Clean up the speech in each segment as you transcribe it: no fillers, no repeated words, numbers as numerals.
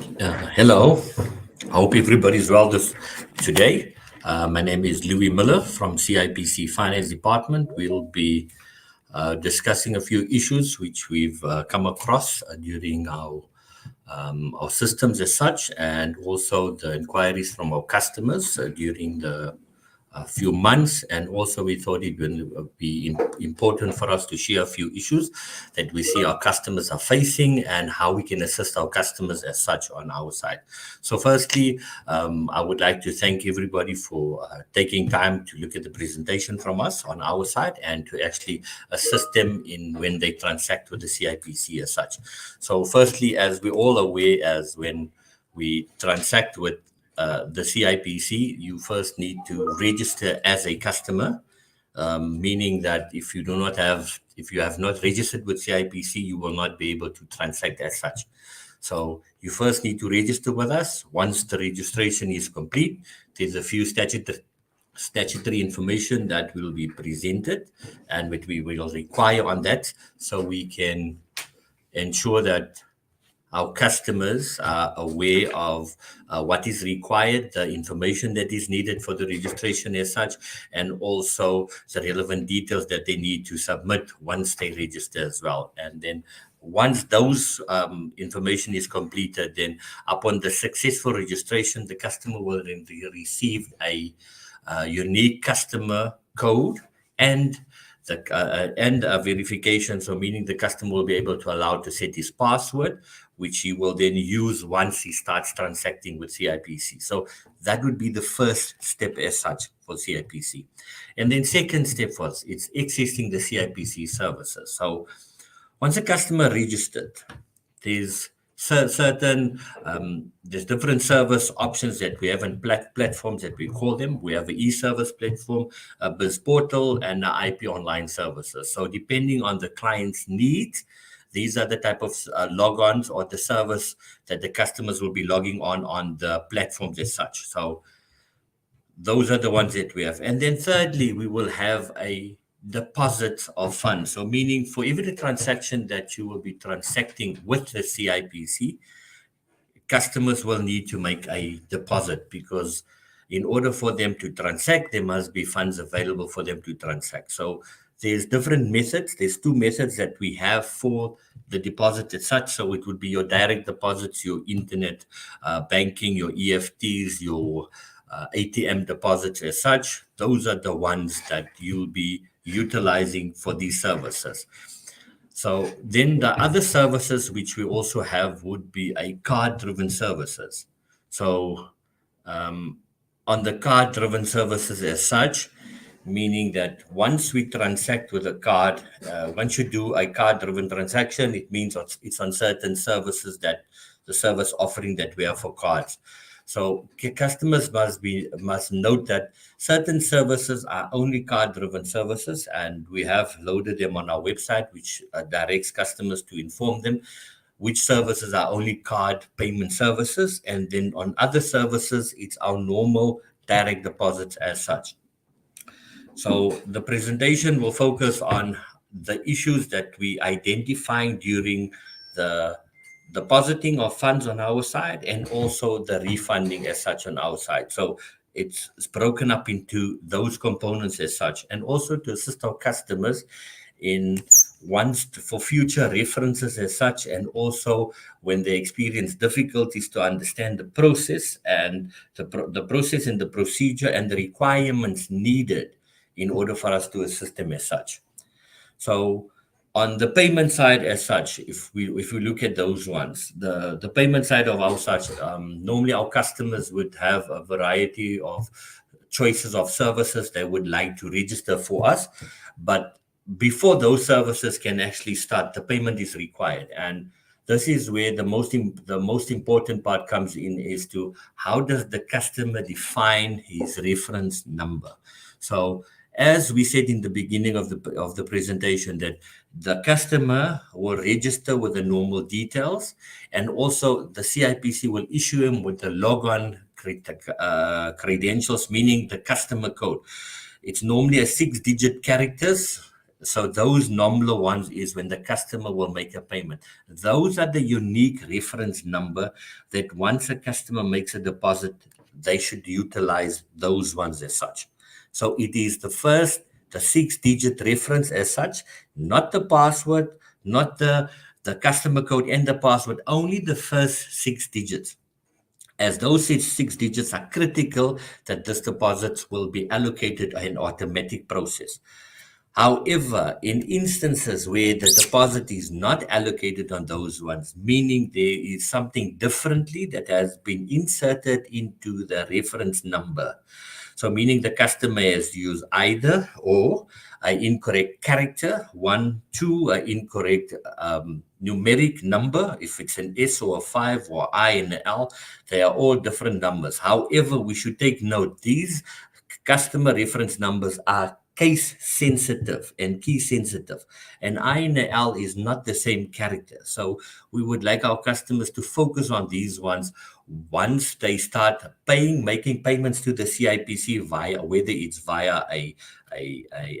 Hello, I hope everybody's well today. My name is Louis Miller from CIPC Finance Department. We'll be discussing a few issues which we've come across during our systems as such, and also the inquiries from our customers during the few months. And also, we thought it would be important for us to share a few issues that we see our customers are facing and how we can assist our customers as such on our side. So, firstly, I would like to thank everybody for taking time to look at the presentation from us on our side and to actually assist them in when they transact with the CIPC as such. So, firstly, as we're all aware, as when we transact with the CIPC, you first need to register as a customer, meaning that if you have not registered with CIPC, you will not be able to transact as such. So you first need to register with us. Once the registration is complete, there's a few statutory information that will be presented and which we will require on that, so we can ensure that our customers are aware of what is required, the information that is needed for the registration as such, and also the relevant details that they need to submit once they register as well. And then once those information is completed, then upon the successful registration, the customer will then receive a unique customer code and a verification, so meaning the customer will be able to allow to set his password, which he will then use once he starts transacting with CIPC. So that would be the first step as such for CIPC. And then second step was it's accessing the CIPC services. So once a customer registered, there's there's different service options that we have in platforms that we call them. We have an e-service platform, a biz portal, and a IP online services. So depending on the client's needs, these are the type of logons or the service that the customers will be logging on the platforms as such. So those are the ones that we have. And then thirdly, we will have a deposit of funds. So meaning for every transaction that you will be transacting with the CIPC, customers will need to make a deposit, because in order for them to transact, there must be funds available for them to transact. So there's different methods. There's two methods that we have for the deposit as such. So it would be your direct deposits, your internet banking, your EFTs, your ATM deposits as such. Those are the ones that you'll be utilizing for these services. So then the other services which we also have would be a card-driven services. So on the card-driven services as such, meaning that once we transact with a card, once you do a card-driven transaction, it means it's on certain services that the service offering that we have for cards. So customers must note that certain services are only card-driven services, and we have loaded them on our website, which directs customers to inform them which services are only card payment services, and then on other services, it's our normal direct deposits as such. So the presentation will focus on the issues that we identifying during the depositing of funds on our side, and also the refunding as such on our side. So it's broken up into those components as such, and also to assist our customers in once for future references as such, and also when they experience difficulties to understand the process and the process and the procedure and the requirements needed in order for us to assist them as such. So on the payment side as such, if we look at those ones, the payment side of our such, normally our customers would have a variety of choices of services they would like to register for us. But before those services can actually start, the payment is required. And this is where the most important part comes in, is to how does the customer define his reference number. So as we said in the beginning of the presentation, that the customer will register with the normal details, and also the CIPC will issue him with the logon credentials, meaning the customer code. It's normally a 6-digit characters, So those nominal ones is when the customer will make a payment. Those are the unique reference number that once a customer makes a deposit, they should utilize those ones as such. So it is the 6-digit reference as such, not the password, not the customer code and the password, only the first 6 digits, as those six digits are critical that this deposits will be allocated an automatic process. However, in instances where the deposit is not allocated on those ones, meaning there is something differently that has been inserted into the reference number, so meaning the customer has used either or an incorrect character, one, two, an incorrect numeric number, if it's an S or a 5 or I and an L, they are all different numbers. However, we should take note, these customer reference numbers are case sensitive and key sensitive, and I and a L is not the same character. So we would like our customers to focus on these ones once they start making payments to the CIPC via, whether it's via a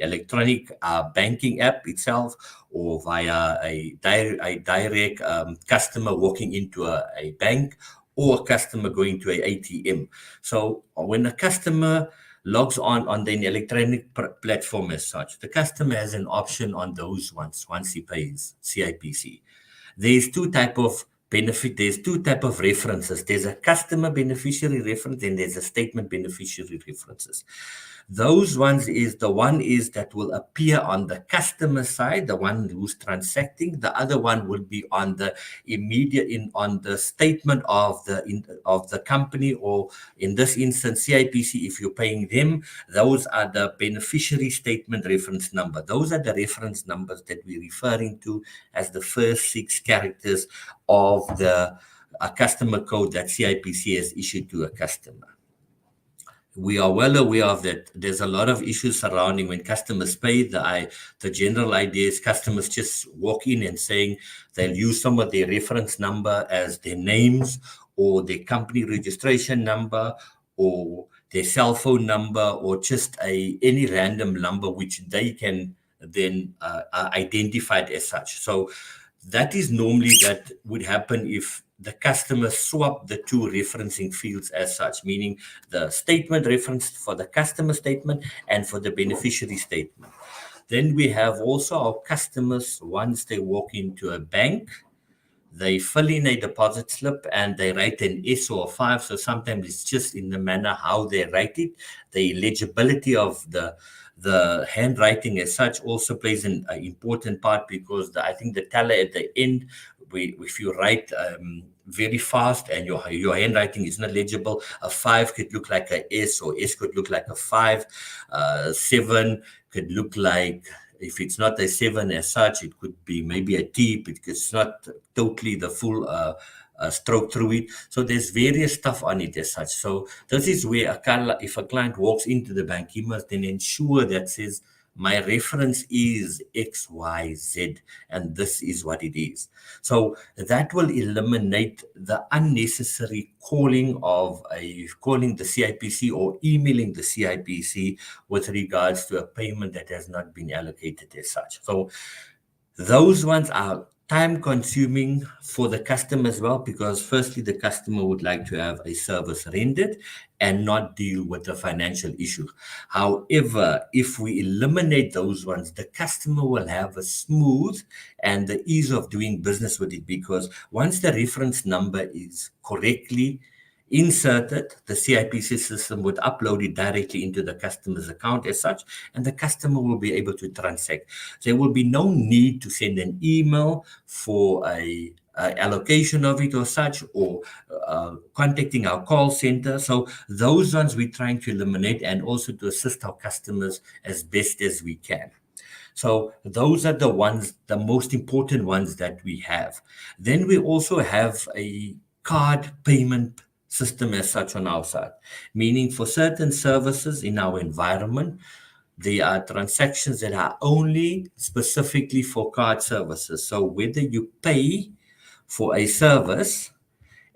electronic banking app itself, or via a direct customer walking into a bank, or a customer going to a ATM. So when a customer logs on the electronic platform as such, the customer has an option on those ones once he pays CIPC. There's two type of references. There's a customer beneficiary reference and there's a statement beneficiary references. Those ones is the one is that will appear on the customer side, the one who's transacting. The other one will be on the on the statement of the company, or in this instance CIPC. If you're paying them, those are the beneficiary statement reference number. Those are the reference numbers that we're referring to as the first 6 characters of the customer code that CIPC has issued to a customer. We are well aware of that. There's a lot of issues surrounding when customers pay. The general idea is customers just walk in and saying they'll use some of their reference number as their names, or their company registration number, or their cell phone number, or just any random number which they can then identify it as such. So that is normally that would happen if the customer swap the two referencing fields as such, meaning the statement reference for the customer statement and for the beneficiary statement. Then we have also our customers, once they walk into a bank, they fill in a deposit slip and they write an S or a 5. So sometimes it's just in the manner how they write it. The legibility of the handwriting as such also plays an important part, because I think the teller at the end, if you write very fast and your handwriting is not legible, a 5 could look like a S, or S could look like a 5. 7 could look like, if it's not a 7 as such, it could be maybe a T, because it's not totally the full stroke through it. So there's various stuff on it as such. So this is where if a client walks into the bank, he must then ensure that says, my reference is XYZ, and this is what it is. So that will eliminate the unnecessary calling the CIPC or emailing the CIPC with regards to a payment that has not been allocated as such. So those ones are time consuming for the customer as well, because firstly, the customer would like to have a service rendered and not deal with a financial issue. However, if we eliminate those ones, the customer will have a smooth and the ease of doing business with it, because once the reference number is correctly inserted, the CIPC system would upload it directly into the customer's account as such, and the customer will be able to transact. There will be no need to send an email for a allocation of it or such, or contacting our call center. So those ones we're trying to eliminate, and also to assist our customers as best as we can. So those are the most important ones that we have. Then we also have a card payment system as such on our side, meaning for certain services in our environment, there are transactions that are only specifically for card services. So whether you pay for a service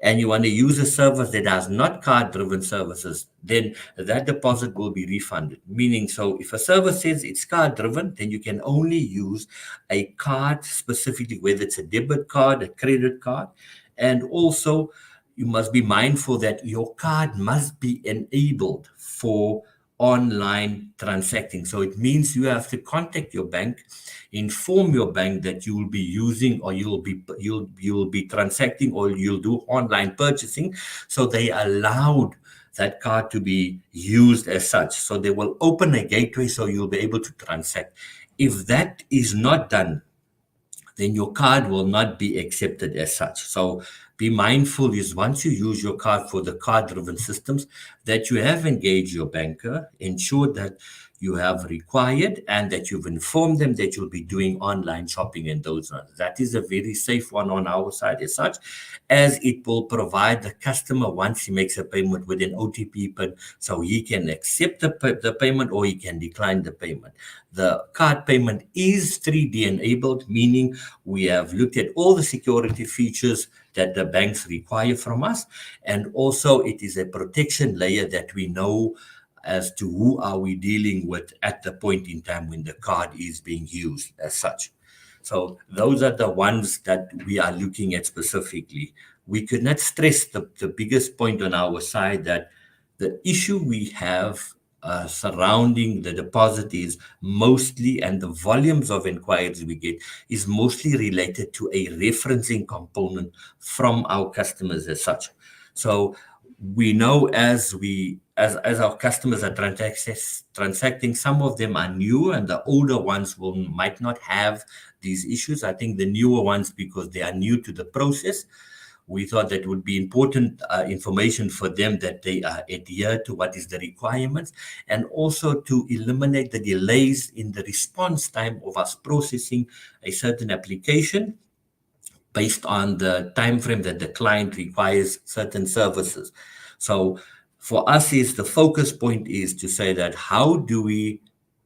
and you want to use a service that has not card-driven services, then that deposit will be refunded. Meaning, so if a service says it's card-driven, then you can only use a card specifically, whether it's a debit card, a credit card, and also you must be mindful that your card must be enabled for online transacting. So it means you have to contact your bank, inform your bank that you will be using, or you'll be transacting, or you'll do online purchasing. So they allowed that card to be used as such. So they will open a gateway so you'll be able to transact. If that is not done, then your card will not be accepted as such. So be mindful is once you use your card for the card-driven systems, that you have engaged your banker, ensure that you have required and that you've informed them that you'll be doing online shopping and those ones. That is a very safe one on our side as such, as it will provide the customer, once he makes a payment, with an OTP pin, so he can accept the payment or he can decline the payment. The card payment is 3D enabled, meaning we have looked at all the security features that the banks require from us, and also it is a protection layer that we know as to who are we dealing with at the point in time when the card is being used as such. So those are the ones that we are looking at specifically. We could not stress the biggest point on our side, that the issue we have surrounding the deposit is mostly, and the volumes of inquiries we get is mostly related to a referencing component from our customers as such. So we know as our customers are transacting, some of them are new, and the older ones might not have these issues. I think the newer ones, because they are new to the process, we thought that would be important information for them, that they adhere to what is the requirements, and also to eliminate the delays in the response time of us processing a certain application based on the time frame that the client requires certain services. So for us, is the focus point is to say that how do we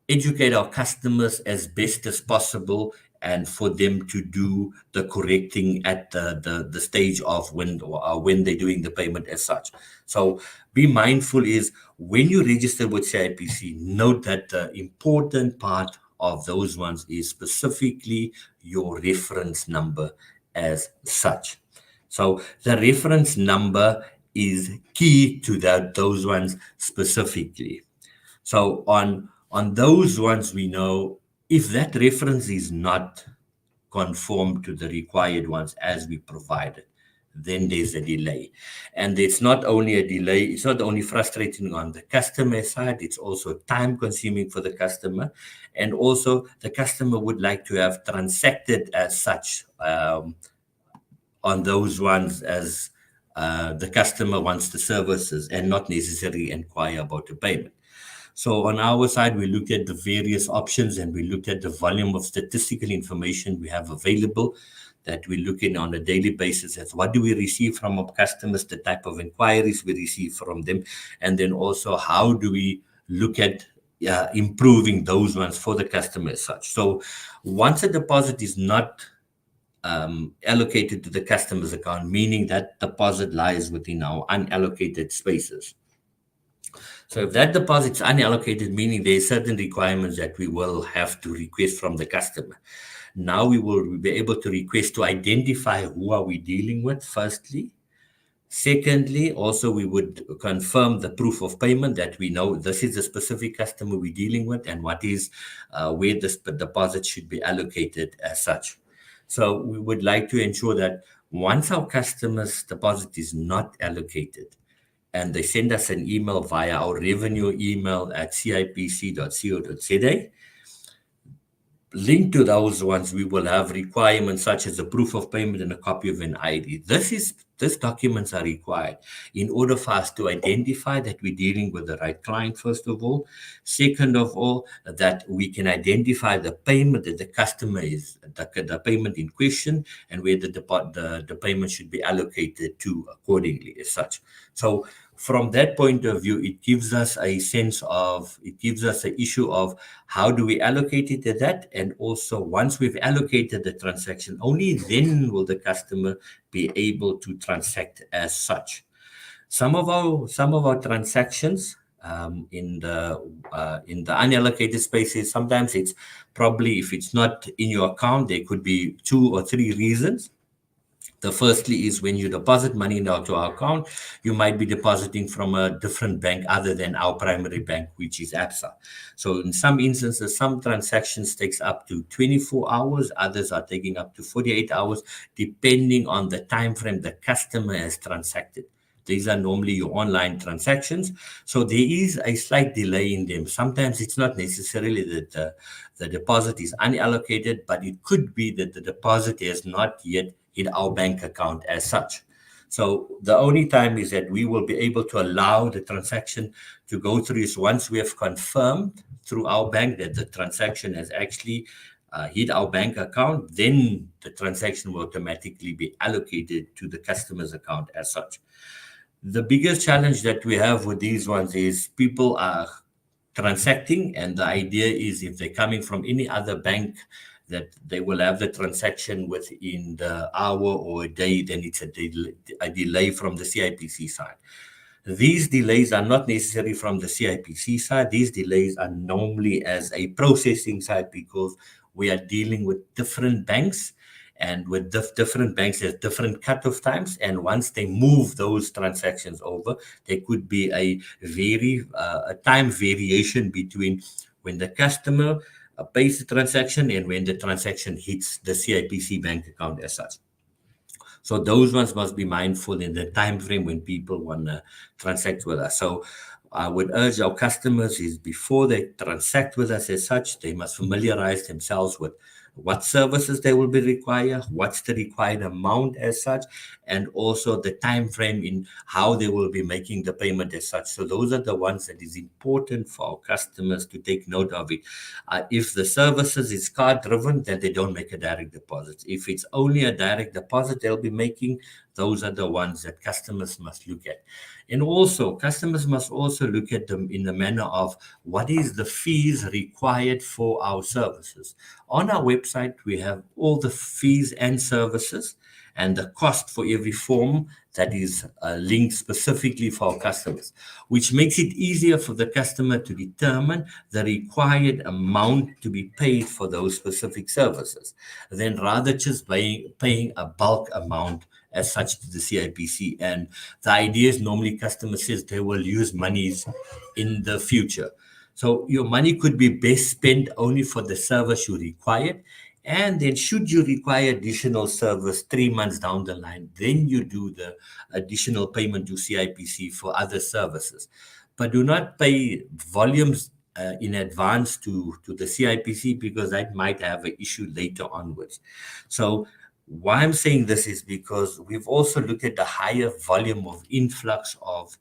educate our customers as best as possible, and for them to do the correcting at the stage of when they're doing the payment as such. So be mindful is when you register with CIPC, note that the important part of those ones is specifically your reference number as such. So the reference number is key to those ones specifically. So on those ones, we know if that reference is not conformed to the required ones as we provided, then there's a delay. And it's not only a delay, it's not only frustrating on the customer side, it's also time consuming for the customer. And also the customer would like to have transacted as such on those ones as the customer wants the services and not necessarily inquire about the payment. So on our side, we looked at the various options and we looked at the volume of statistical information we have available that we look in on a daily basis as what do we receive from our customers, the type of inquiries we receive from them, and then also how do we look at improving those ones for the customer as such. So once a deposit is not allocated to the customer's account, meaning that deposit lies within our unallocated spaces. So if that deposit is unallocated, meaning there are certain requirements that we will have to request from the customer. Now we will be able to request to identify who are we dealing with, firstly. Secondly, also we would confirm the proof of payment that we know this is a specific customer we're dealing with and what is where this deposit should be allocated as such. So we would like to ensure that once our customer's deposit is not allocated, and they send us an email via our revenue email at cipc.co.za. Linked to those ones, we will have requirements such as a proof of payment and a copy of an ID. These documents are required in order for us to identify that we're dealing with the right client, first of all. Second of all, that we can identify the payment that the customer is, the payment in question, and where the payment should be allocated to accordingly as such. So from that point of view, it gives us a sense of, it gives us an issue of how do we allocate it to that. And also, once we've allocated the transaction, only then will the customer be able to transact as such. Some of our transactions in the unallocated spaces, sometimes it's probably, if it's not in your account, there could be two or three reasons. The firstly is when you deposit money into our account, you might be depositing from a different bank other than our primary bank, which is ABSA. So in some instances, some transactions takes up to 24 hours, others are taking up to 48 hours, depending on the time frame the customer has transacted. These are normally your online transactions. So there is a slight delay in them. Sometimes it's not necessarily that the deposit is unallocated, but it could be that the deposit has not yet hit our bank account as such. So the only time is that we will be able to allow the transaction to go through is once we have confirmed through our bank that the transaction has actually hit our bank account, then the transaction will automatically be allocated to the customer's account as such. The biggest challenge that we have with these ones is people are transacting, and the idea is if they're coming from any other bank, that they will have the transaction within the hour or a day, then it's a delay from the CIPC side. These delays are not necessarily from the CIPC side. These delays are normally as a processing side, because we are dealing with different banks, and with different banks there's different cutoff times, and once they move those transactions over, there could be a time variation between when the customer pays the transaction and when the transaction hits the CIPC bank account as such. So those ones must be mindful in the time frame when people want to transact with us. So I would urge our customers is before they transact with us as such, they must familiarize themselves with what services they will be require, what's the required amount as such, and also the time frame in how they will be making the payment as such. So those are the ones that is important for our customers to take note of it. If the services is card driven, then they don't make a direct deposit. If it's only a direct deposit they'll be making, those are the ones that customers must look at. And also, customers must also look at them in the manner of what is the fees required for our services. On our website, we have all the fees and services and the cost for every form that is linked specifically for our customers, which makes it easier for the customer to determine the required amount to be paid for those specific services, than rather just paying a bulk amount as such to the CIPC. And the idea is normally customers says they will use monies in the future. So your money could be best spent only for the service you require. And then should you require additional service 3 months down the line, then you do the additional payment to CIPC for other services. But do not pay volumes in advance to the CIPC, because that might have an issue later onwards. So why I'm saying this is because we've also looked at the higher volume of influx of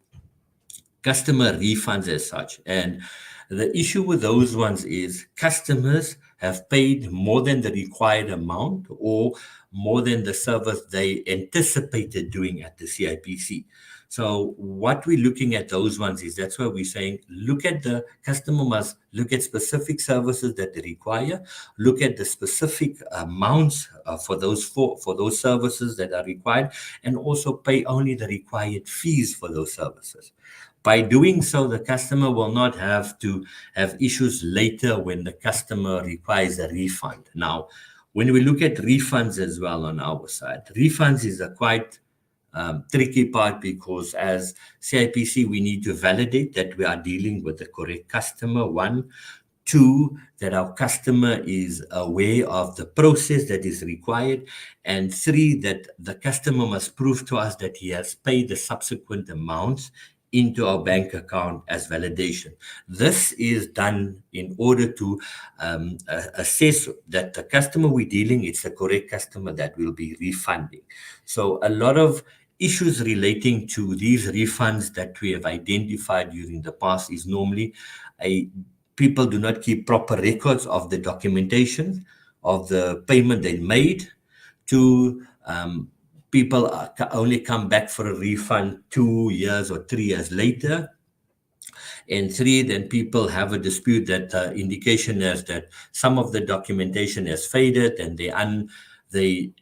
customer refunds as such. And the issue with those ones is customers have paid more than the required amount or more than the service they anticipated doing at the CIPC. So what we're looking at those ones is, that's why we're saying look at the customer must look at specific services that they require, look at the specific amounts for those services that are required, and also pay only the required fees for those services. By doing so, the customer will not have to have issues later when the customer requires a refund. Now, when we look at refunds as well on our side, refunds is a quite tricky part, because as CIPC, we need to validate that we are dealing with the correct customer, one. Two, that our customer is aware of the process that is required. And three, that the customer must prove to us that he has paid the subsequent amounts into our bank account as validation. This is done in order to assess that the customer we're dealing, it's the correct customer that will be refunding. So a lot of issues relating to these refunds that we have identified during the past is normally people do not keep proper records of the documentation of the payment they made to people only come back for a refund 2 years or 3 years later. And three, then people have a dispute that indication is that some of the documentation has faded and they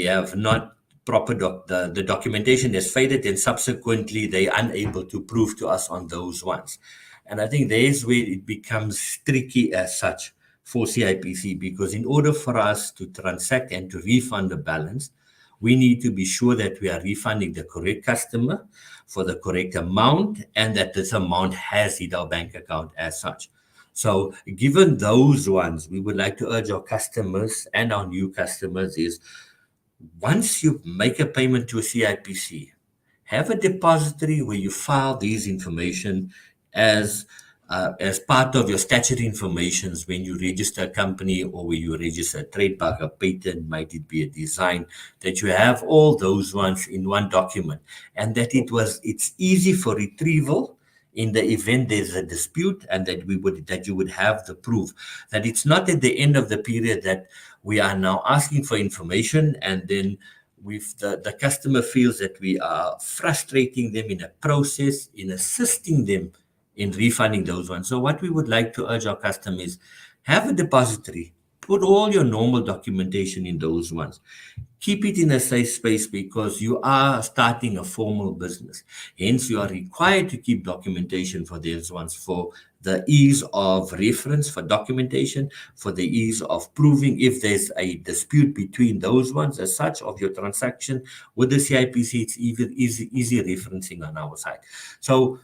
have not proper the documentation has faded, and subsequently they unable to prove to us on those ones. And I think there's where it becomes tricky as such for CIPC, because in order for us to transact and to refund the balance, we need to be sure that we are refunding the correct customer for the correct amount, and that this amount has hit our bank account as such. So given those ones, we would like to urge our customers and our new customers is, once you make a payment to a CIPC, have a depository where you file these information as part of your statutory informations when you register a company or when you register a trademark, a patent, might it be a design, that you have all those ones in one document, and that it's easy for retrieval in the event there's a dispute, and that you would have the proof that it's not at the end of the period that we are now asking for information, and then with the customer feels that we are frustrating them in a process in assisting them in refunding those ones. So what we would like to urge our customers, have a depository, put all your normal documentation in those ones. Keep it in a safe space, because you are starting a formal business. Hence, you are required to keep documentation for these ones, for the ease of reference for documentation, for the ease of proving if there's a dispute between those ones as such of your transaction with the CIPC. It's even easy referencing on our side. So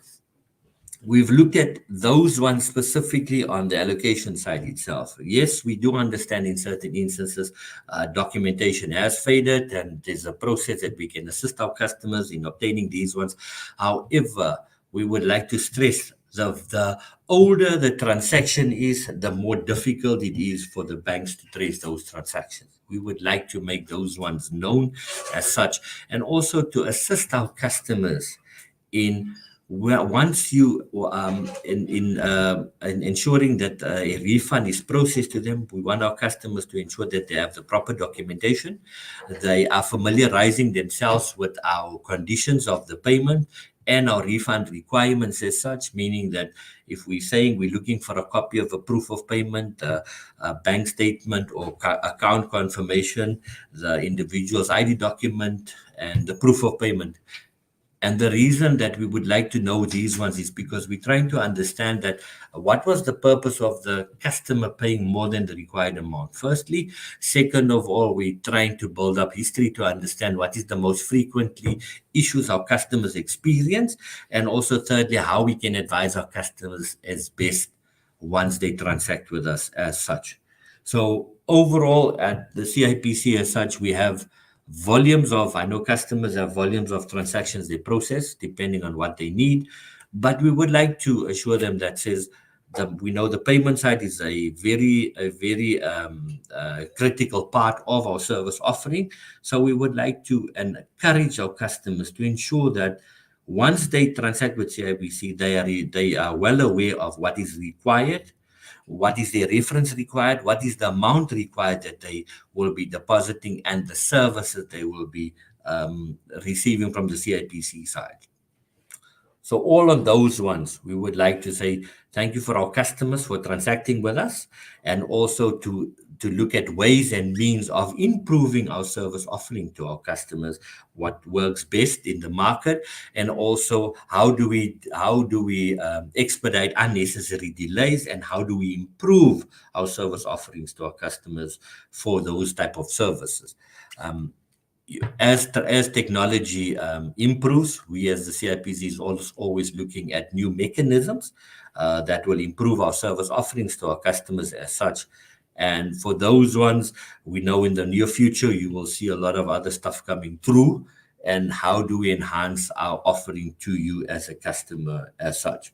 we've looked at those ones specifically on the allocation side itself. Yes, we do understand in certain instances documentation has faded, and there's a process that we can assist our customers in obtaining these ones. However, we would like to stress the older the transaction is, the more difficult it is for the banks to trace those transactions. We would like to make those ones known as such, and also to assist our customers in, well, once you in ensuring that a refund is processed to them, we want our customers to ensure that they have the proper documentation. They are familiarizing themselves with our conditions of the payment and our refund requirements as such, meaning that if we're saying we're looking for a copy of a proof of payment, a bank statement or account confirmation, the individual's ID document, and the proof of payment. And the reason that we would like to know these ones is because we're trying to understand that what was the purpose of the customer paying more than the required amount. Firstly, second of all, we're trying to build up history to understand what is the most frequently issues our customers experience, and also thirdly, how we can advise our customers as best once they transact with us as such. So overall, at the CIPC as such, we have volumes of, I know customers have volumes of transactions they process depending on what they need, but we would like to assure them that says that we know the payment side is a very critical part of our service offering. So we would like to encourage our customers to ensure that once they transact with CIBC, they are well aware of what is required, what is the reference required, what is the amount required that they will be depositing, and the services they will be receiving from the CIPC side. So all of those ones, we would like to say thank you for our customers for transacting with us, and also to look at ways and means of improving our service offering to our customers, what works best in the market, and also how do we expedite unnecessary delays, and how do we improve our service offerings to our customers for those type of services. As technology improves, we as the CIPC is always looking at new mechanisms that will improve our service offerings to our customers as such. And for those ones, we know in the near future, you will see a lot of other stuff coming through. And how do we enhance our offering to you as a customer as such?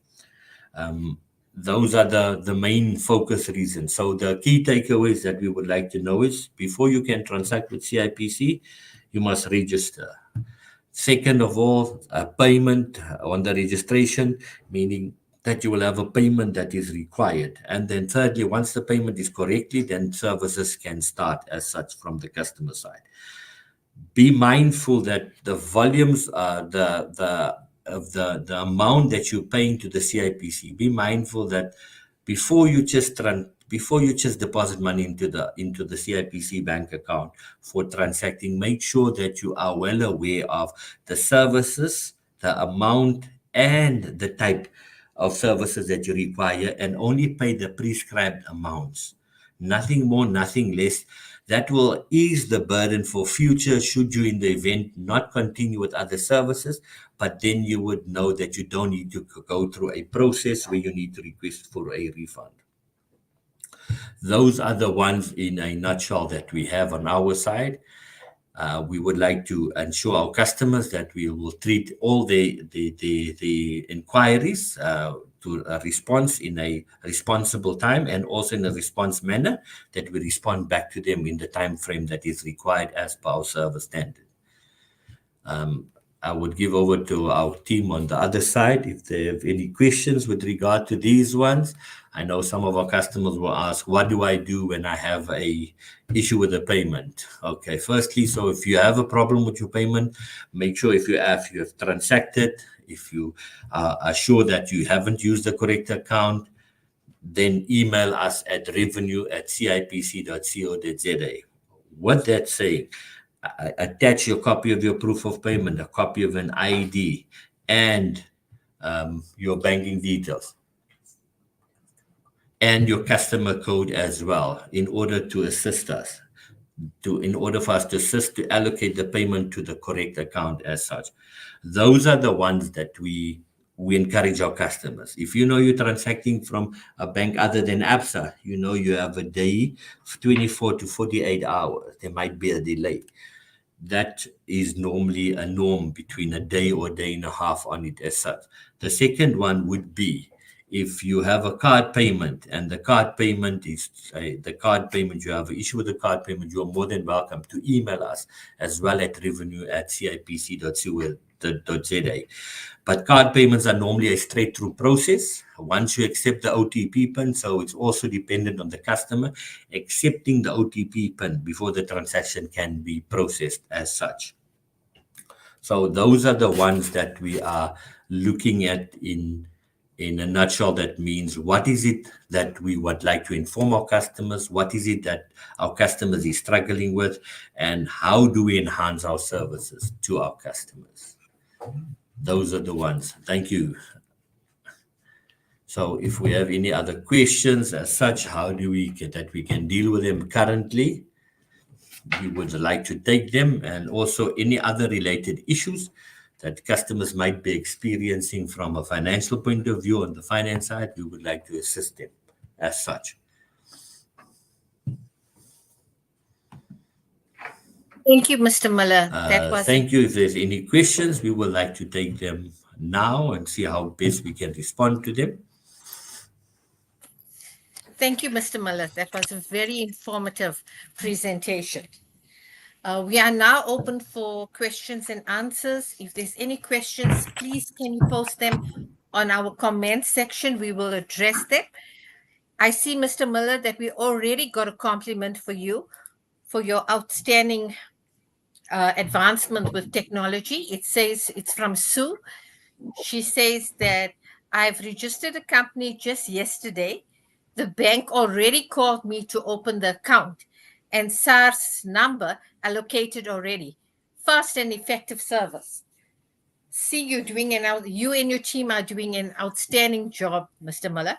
Those are the main focus reasons. So the key takeaways that we would like to know is, before you can transact with CIPC, you must register. Second of all, a payment on the registration, meaning that you will have a payment that is required. And then thirdly, once the payment is correctly, then services can start as such from the customer side. be mindful that the volumes, the amount that you're paying to the CIPC. Be mindful that before you just deposit money into the CIPC bank account for transacting, make sure that you are well aware of the services, the amount, and the type of services that you require, and only pay the prescribed amounts. Nothing more, nothing less. That will ease the burden for future should you in the event not continue with other services, but then you would know that you don't need to go through a process where you need to request for a refund. Those are the ones in a nutshell that we have on our side. We would like to ensure our customers that we will treat all the inquiries to a response in a responsible time, and also in a response manner that we respond back to them in the time frame that is required as per our service standard. I would give over to our team on the other side if they have any questions with regard to these ones. I know some of our customers will ask, what do I do when I have a issue with a payment? Okay, firstly, so if you have a problem with your payment, make sure if you have transacted, if you are sure that you haven't used the correct account, then email us at revenue@cipc.co.za. What that's saying, attach your copy of your proof of payment, a copy of an ID, and your banking details, and your customer code as well, in order to assist us. In order for us to assist to allocate the payment to the correct account as such. Those are the ones that we encourage our customers. If you know you're transacting from a bank other than ABSA, you know you have a day, 24 to 48 hours. There might be a delay. That is normally a norm between a day or a day and a half on it as such. The second one would be if you have a card payment and the card payment is you have an issue with the card payment, you are more than welcome to email us as well at revenue@cipc.co.za. But card payments are normally a straight through process once you accept the OTP PIN. So it's also dependent on the customer accepting the OTP PIN before the transaction can be processed as such. So those are the ones that we are looking at in a nutshell. That means, what is it that we would like to inform our customers? What is it that our customers is struggling with? And how do we enhance our services to our customers? Those are the ones. Thank you. So if we have any other questions as such, how do we get that we can deal with them currently? We would like to take them, and also any other related issues that customers might be experiencing from a financial point of view on the finance side, we would like to assist them as such. Thank you, Mr. Miller. Thank you. If there's any questions, we would like to take them now and see how best we can respond to them. Thank you, Mr. Miller. That was a very informative presentation. We are now open for questions and answers. If there's any questions, please can you post them on our comment section. We will address them. I see, Mr. Miller, that we already got a compliment for you for your outstanding advancement with technology. It says it's from Sue. She says that I've registered a company just yesterday. The bank already called me to open the account, and SARS number allocated already. Fast and effective service. See, you and your team are doing an outstanding job, Mr. Miller.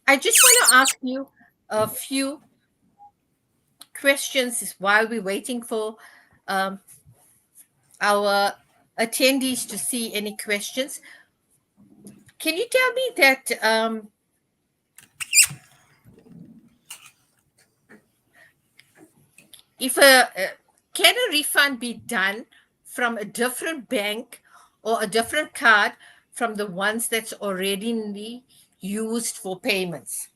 I just want to ask you a few questions while we're waiting for our attendees to see any questions. Can you tell me that can a refund be done from a different bank or a different card from the ones that's already used for payments?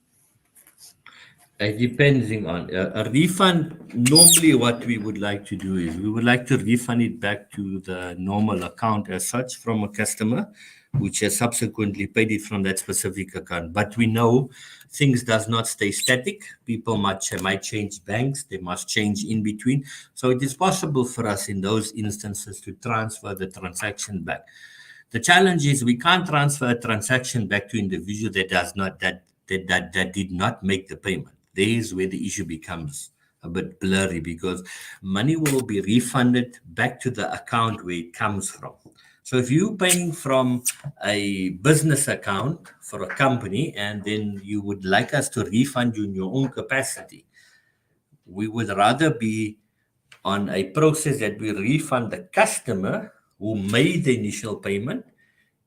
Depending on a refund, normally what we would like to do is we would like to refund it back to the normal account as such from a customer, which has subsequently paid it from that specific account. But we know things does not stay static. People might change banks. They must change in between. So it is possible for us in those instances to transfer the transaction back. The challenge is we can't transfer a transaction back to individual that does not that did not make the payment. There is where the issue becomes a bit blurry because money will be refunded back to the account where it comes from. So if you're paying from a business account for a company and then you would like us to refund you in your own capacity, we would rather be on a process that we refund the customer who made the initial payment,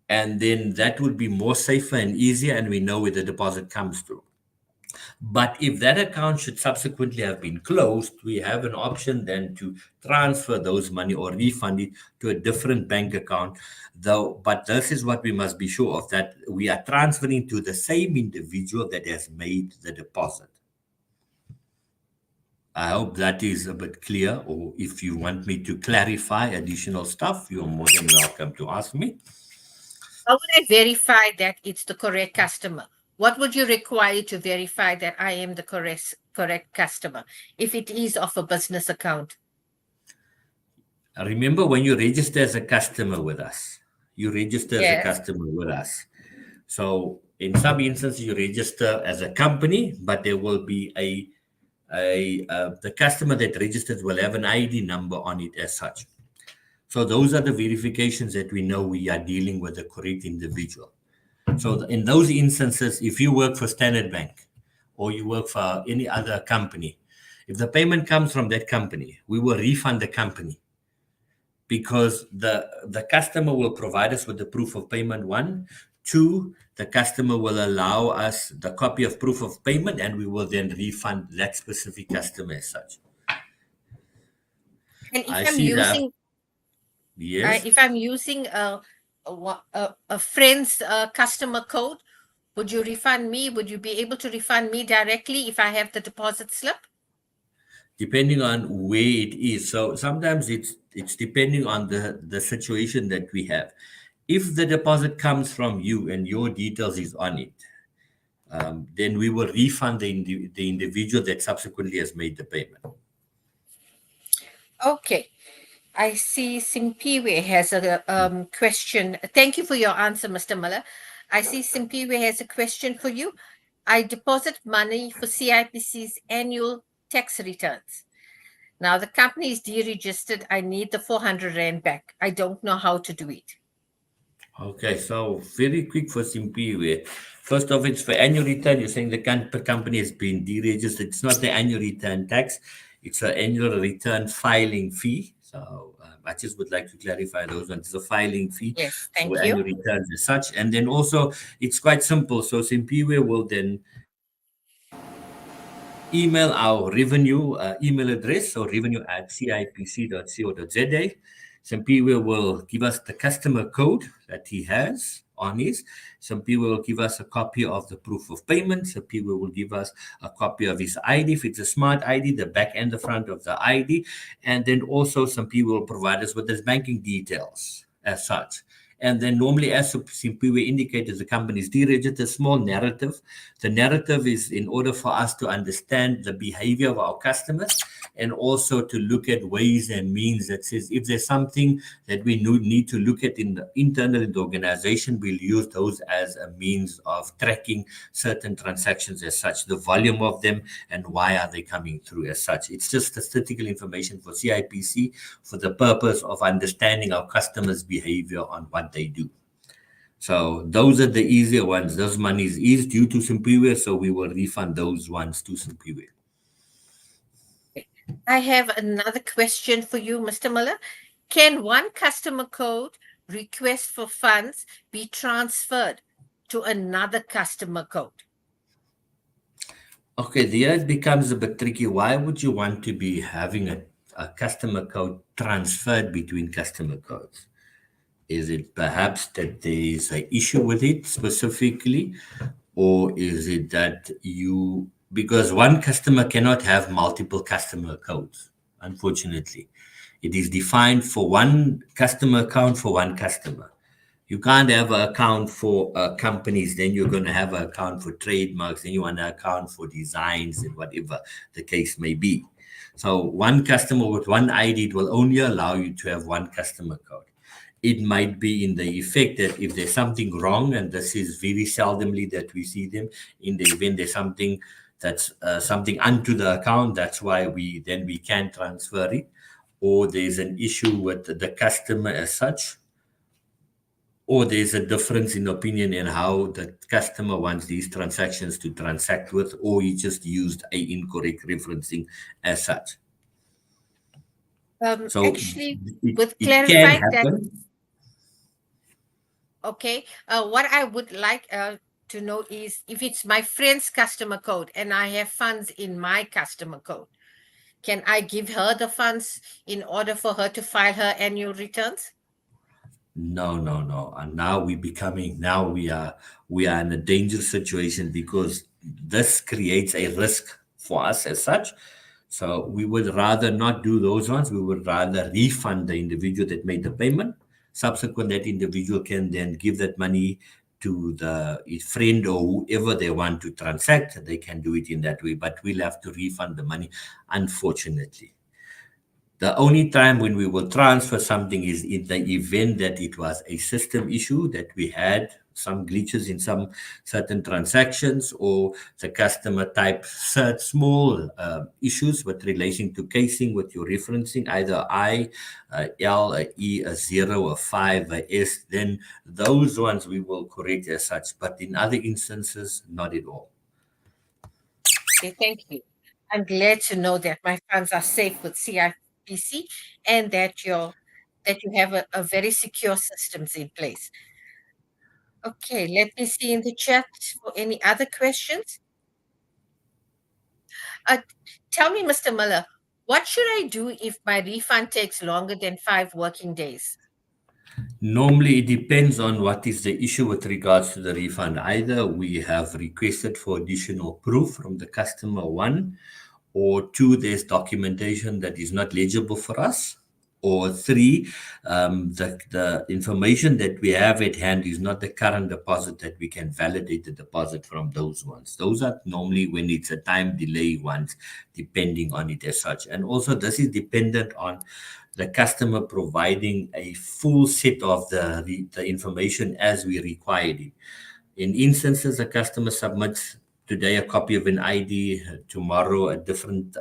and then that would be more safer and easier, and we know where the deposit comes through. But if that account should subsequently have been closed, we have an option then to transfer those money or refund it to a different bank account. Though, but this is what we must be sure of, that we are transferring to the same individual that has made the deposit. I hope that is a bit clear, or if you want me to clarify additional stuff, you're more than welcome to ask me. How would I verify that it's the correct customer? What would you require to verify that I am the correct customer if it is of a business account? Remember, when you register as a customer with us, you register as a Yes. customer with us. So in some instances, you register as a company, but there will be the customer that registers will have an ID number on it as such. So those are the verifications that we know we are dealing with the correct individual. So in those instances, if you work for Standard Bank or you work for any other company, if the payment comes from that company, we will refund the company because the customer will provide us with the proof of payment. One, two, the customer will allow us the copy of proof of payment, and we will then refund that specific customer as such. And I see that. Yes. if I'm using a friend's customer code, would you refund me? Would you be able to refund me directly if I have the deposit slip? Depending on where it is. So sometimes it's depending on the situation that we have. If the deposit comes from you and your details is on it, then we will refund the individual that subsequently has made the payment. Okay. I see Simpiwe has a question. Thank you for your answer, Mr. Miller. I see Simpiwe has a question for you. I deposit money for CIPC's annual tax returns. Now the company is deregistered. I need the 400 Rand back. I don't know how to do it. Okay, so very quick for Simpiwe. First off, it's for annual return. You're saying the company has been deregistered. It's not the annual return tax. It's an annual return filing fee. So I just would like to clarify those ones. It's a filing fee Yes, for thank you. annual returns as such. And then also, it's quite simple. So Simpiwe will then email our revenue email address, so revenue@cipc.co.za. Simpiwe will give us the customer code that he has on his. Simpiwe will give us a copy of the proof of payment. Simpiwe will give us a copy of his ID. If it's a smart ID, the back and the front of the ID. And then also Simpiwe will provide us with his banking details as such. And then normally, as Simpiwe indicated, the company is deregistered, a small narrative. The narrative is in order for us to understand the behavior of our customers and also to look at ways and means that says if there's something that we need to look at in the internal in the organization, we'll use those as a means of tracking certain transactions as such, the volume of them and why are they coming through as such. It's just statistical information for CIPC for the purpose of understanding our customers' behavior on what they do. So those are the easier ones. Those monies is due to Simpiwe, so we will refund those ones to Simpiwe. I have another question for you, Mr. Miller. Can one customer code request for funds be transferred to another customer code? Okay, there it becomes a bit tricky. Why would you want to be having a customer code transferred between customer codes? Is it perhaps that there is an issue with it specifically, or is it that you because one customer cannot have multiple customer codes, unfortunately. It is defined for one customer account for one customer. You can't have an account for companies, then you're going to have an account for trademarks, then you want to account for designs and whatever the case may be. So one customer with one ID, it will only allow you to have one customer code. It might be in the effect that if there's something wrong, and this is very seldomly that we see them, in the event there's something that's something unto the account, that's why we can transfer it, or there's an issue with the customer as such, or there's a difference in opinion in how the customer wants these transactions to transact with, or he just used a incorrect referencing as such. So Actually, it, with it can clarifying that, happen. okay, what I would like to know is if it's my friend's customer code and I have funds in my customer code, can I give her the funds in order for her to file her annual returns? No, no, no. And now we are in a dangerous situation because this creates a risk for us as such. So we would rather not do those ones. We would rather refund the individual that made the payment. Subsequent, that individual can then give that money to the friend or whoever they want to transact. They can do it in that way, but we'll have to refund the money, unfortunately. The only time when we will transfer something is in the event that it was a system issue, that we had some glitches in some certain transactions, or the customer type small issues with relation to casing with your referencing, either I, L, a E, a 0, a 5, a S, then those ones we will correct as such. But in other instances, not at all. Okay, thank you. I'm glad to know that my funds are safe with CIPC and that you have a very secure systems in place. Okay, let me see in the chat for any other questions. Uh, Tell me, Mr. Muller, what should I do if my refund takes longer than 5 working days? Normally, it depends on what is the issue with regards to the refund. Either we have requested for additional proof from the customer, one, or two, there's documentation that is not legible for us, or three, the information that we have at hand is not the current deposit that we can validate the deposit from those ones. Those are normally when it's a time delay ones, depending on it as such. And also, this is dependent on the customer providing a full set of the information as we required it. In instances, a customer submits today a copy of an ID, tomorrow a different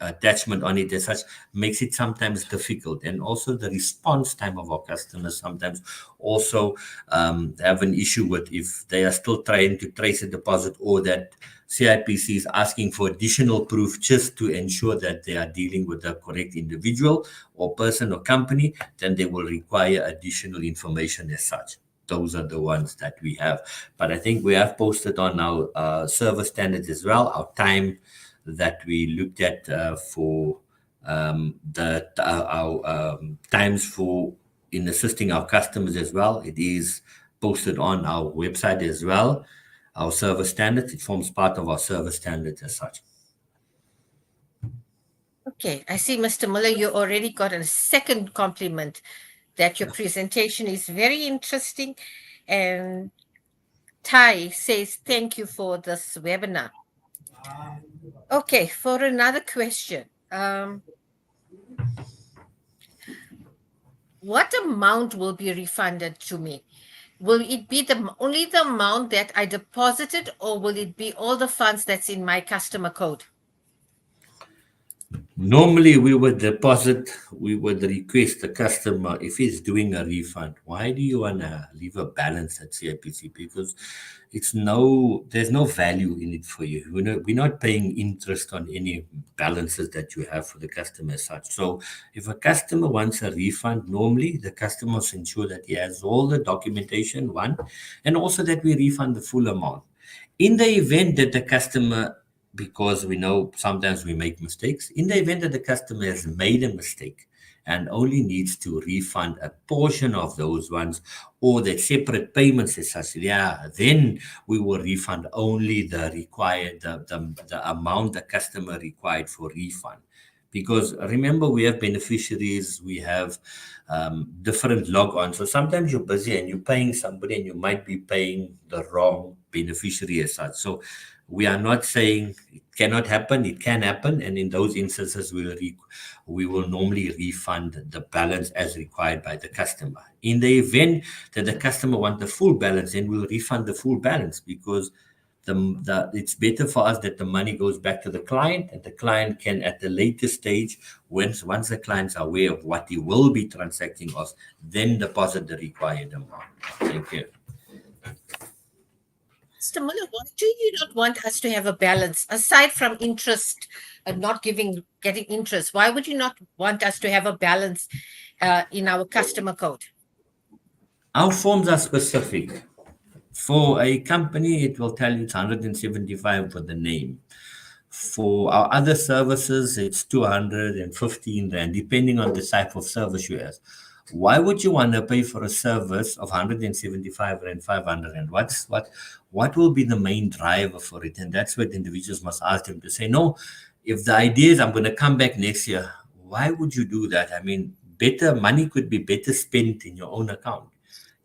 attachment on it as such, makes it sometimes difficult. And also the response time of our customers sometimes also have an issue with, if they are still trying to trace a deposit, or that CIPC is asking for additional proof just to ensure that they are dealing with the correct individual or person or company, then they will require additional information as such. Those are the ones that we have. But I think we have posted on our service standards as well, our time that we looked at for our times for in assisting our customers as well. It is posted on our website as well. Our service standards, it forms part of our service standards as such. Okay, I see, Mr. Muller, you already got a second compliment that your presentation is very interesting. And Tai says, thank you for this webinar. Okay, for another question. What amount will be refunded to me? Will it be only the amount that I deposited, or will it be all the funds that's in my customer code? Normally, we would request the customer, if he's doing a refund, why do you want to leave a balance at CIPC? Because there's no value in it for you. We're not paying interest on any balances that you have for the customer as such. So if a customer wants a refund, normally the customer must ensure that he has all the documentation, one, and also that we refund the full amount. In the event that the customer, because we know sometimes we make mistakes, in the event that the customer has made a mistake and only needs to refund a portion of those ones, or the separate payments as such, yeah, then we will refund only the required, the amount the customer required for refund. Because remember, we have beneficiaries, we have different log-ons. So sometimes you're busy and you're paying somebody and you might be paying the wrong beneficiary as such. So we are not saying it cannot happen, it can happen. And in those instances, we will normally refund the balance as required by the customer. In the event that the customer wants the full balance, then we'll refund the full balance, because it's better for us that the money goes back to the client, and the client can, at the later stage, once the client's aware of what he will be transacting of, then deposit the required amount. Thank you. Mr. Muller, why do you not want us to have a balance aside from interest and not getting interest? Why would you not want us to have a balance in our customer code? Our forms are specific. For a company, it will tell you it's 175 for the name. For our other services, it's 215 Rand, depending on the type of service you have. Why would you want to pay for a service of 175 Rand, 500 Rand? What will be the main driver for it? And that's what individuals must ask them to say, no, if the idea is I'm going to come back next year, why would you do that? I mean, better money could be better spent in your own account.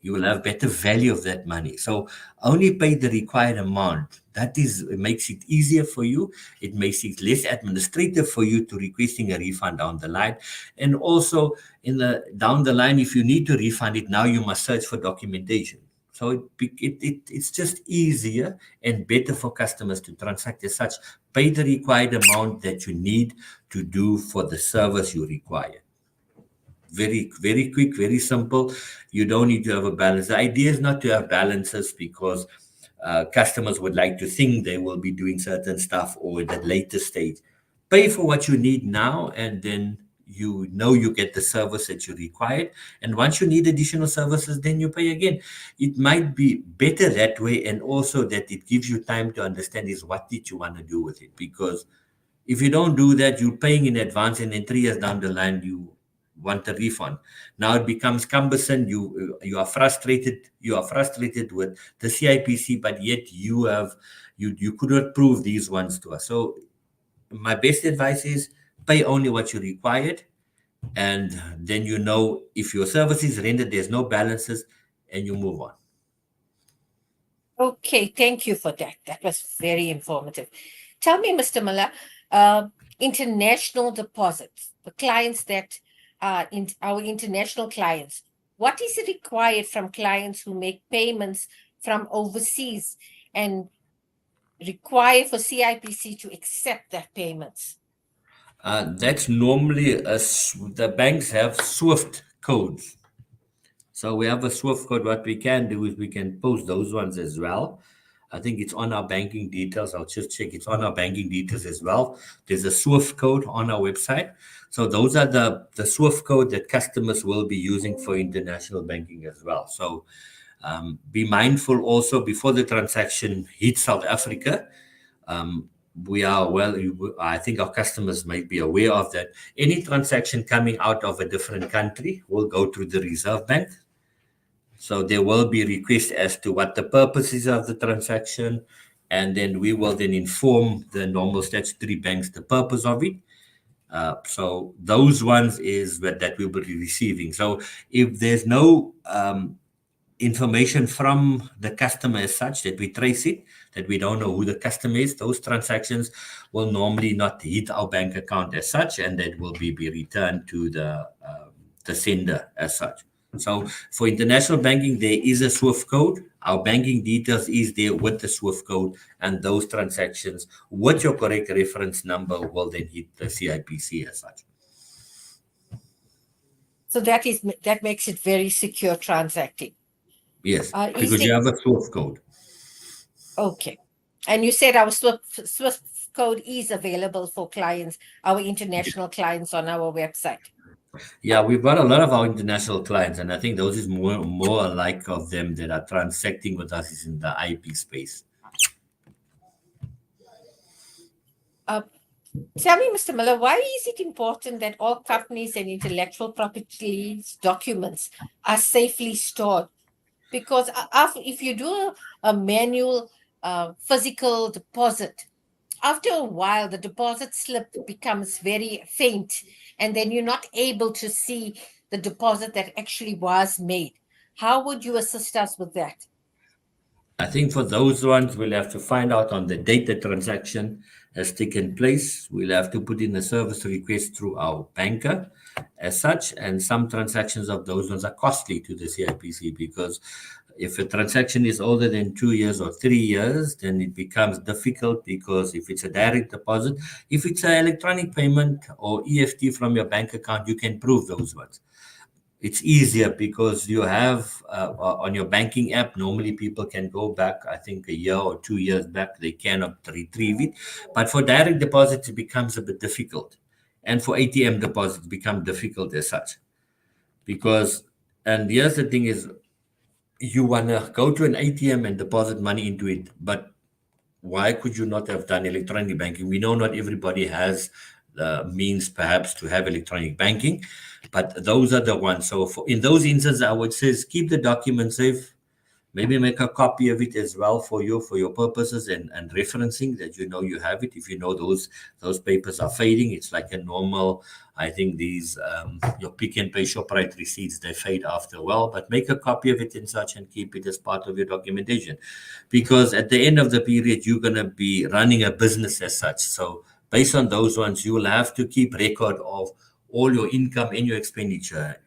You will have better value of that money. So only pay the required amount. It makes it easier for you. It makes it less administrative for you to requesting a refund down the line. And also down the line, if you need to refund it, now you must search for documentation. So it's just easier and better for customers to transact as such. Pay the required amount that you need to do for the service you require. Very, very quick, very simple. You don't need to have a balance. The idea is not to have balances because customers would like to think they will be doing certain stuff or at a later stage. Pay for what you need now, and then you get the service that you required. And once you need additional services, then you pay again. It might be better that way, and also that it gives you time to understand is what did you want to do with it. Because if you don't do that, you're paying in advance, and then 3 years down the line, you want a refund. Now it becomes cumbersome. You are frustrated. You are frustrated with the CIPC, but yet you could not prove these ones to us. So my best advice is pay only what you required, and then if your service is rendered, there's no balances, and you move on. Okay, thank you for that. That was very informative. Tell me, Mr. Muller, international deposits, the clients that are our international clients, what is required from clients who make payments from overseas and require for CIPC to accept that payments? That's normally the banks have SWIFT codes. So we have a SWIFT code. What we can do is we can post those ones as well. I think it's on our banking details. I'll just check. It's on our banking details as well. There's a SWIFT code on our website. So those are the SWIFT code that customers will be using for international banking as well. So be mindful also before the transaction hits South Africa. I think our customers might be aware of that. Any transaction coming out of a different country will go through the Reserve Bank. So there will be requests as to what the purpose is of the transaction, and then we will then inform the normal statutory banks the purpose of it. So those ones is that we will be receiving. So if there's no information from the customer as such that we trace it, that we don't know who the customer is, those transactions will normally not hit our bank account as such, and that will be returned to the sender as such. So for international banking, there is a SWIFT code. Our banking details is there with the SWIFT code, and those transactions with your correct reference number will then hit the CIPC as such. So that makes it very secure transacting. Yes, because you have a SWIFT code. Okay. And you said our SWIFT code is available for clients, our international clients, on our website. Yeah, we've got a lot of our international clients, and I think those is more alike of them that are transacting with us is in the IP space. Tell me, Mr. Miller, why is it important that all companies and intellectual property documents are safely stored? Because if you do a manual physical deposit, after a while, the deposit slip becomes very faint, and then you're not able to see the deposit that actually was made. How would you assist us with that? I think for those ones, we'll have to find out on the date the transaction has taken place. We'll have to put in a service request through our banker as such. And some transactions of those ones are costly to the CIPC because if a transaction is older than 2 years or 3 years, then it becomes difficult because if it's a direct deposit, if it's an electronic payment or EFT from your bank account, you can prove those ones. It's easier because you have on your banking app, normally people can go back, I think a year or 2 years back, they cannot retrieve it. But for direct deposits, it becomes a bit difficult. And for ATM deposits, become difficult as such. Because, and here's the thing is, you want to go to an ATM and deposit money into it, but why could you not have done electronic banking? We know not everybody has the means perhaps to have electronic banking, but those are the ones. So for, in those instances, I would say is keep the document safe. Maybe make a copy of it as well for you for your purposes and referencing that you know you have it. If you know those papers are fading, it's like a normal. I think these your Pick and Pay Shoprite receipts they fade after a while, but make a copy of it in such and keep it as part of your documentation, because at the end of the period you're gonna be running a business as such. So based on those ones, you will have to keep record of all your income and your expenditure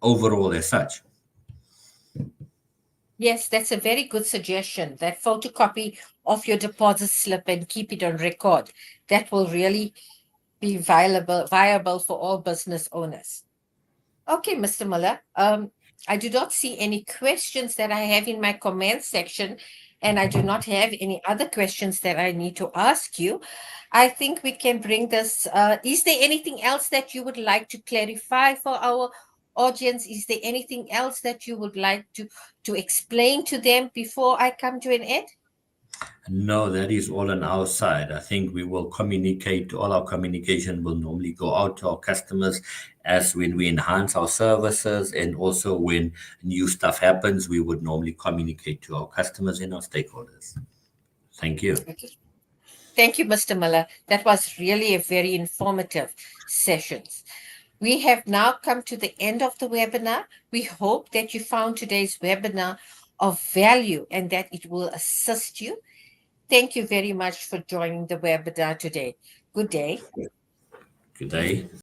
overall as such. Yes, that's a very good suggestion. That photocopy of your deposit slip and keep it on record. That will really be viable for all business owners. Okay, Mr. Muller. I do not see any questions that I have in my comment section, and I do not have any other questions that I need to ask you. I think we can bring this. Is there anything else that you would like to clarify for our audience? Is there anything else that you would like to explain to them before I come to an end? No, that is all on our side. I think we will communicate, all our communication will normally go out to our customers as when we enhance our services and also when new stuff happens, we would normally communicate to our customers and our stakeholders. Thank you. Okay. Thank you, Mr. Muller. That was really a very informative session. We have now come to the end of the webinar. We hope that you found today's webinar of value and that it will assist you. Thank you very much for joining the webinar today. Good day. Good day.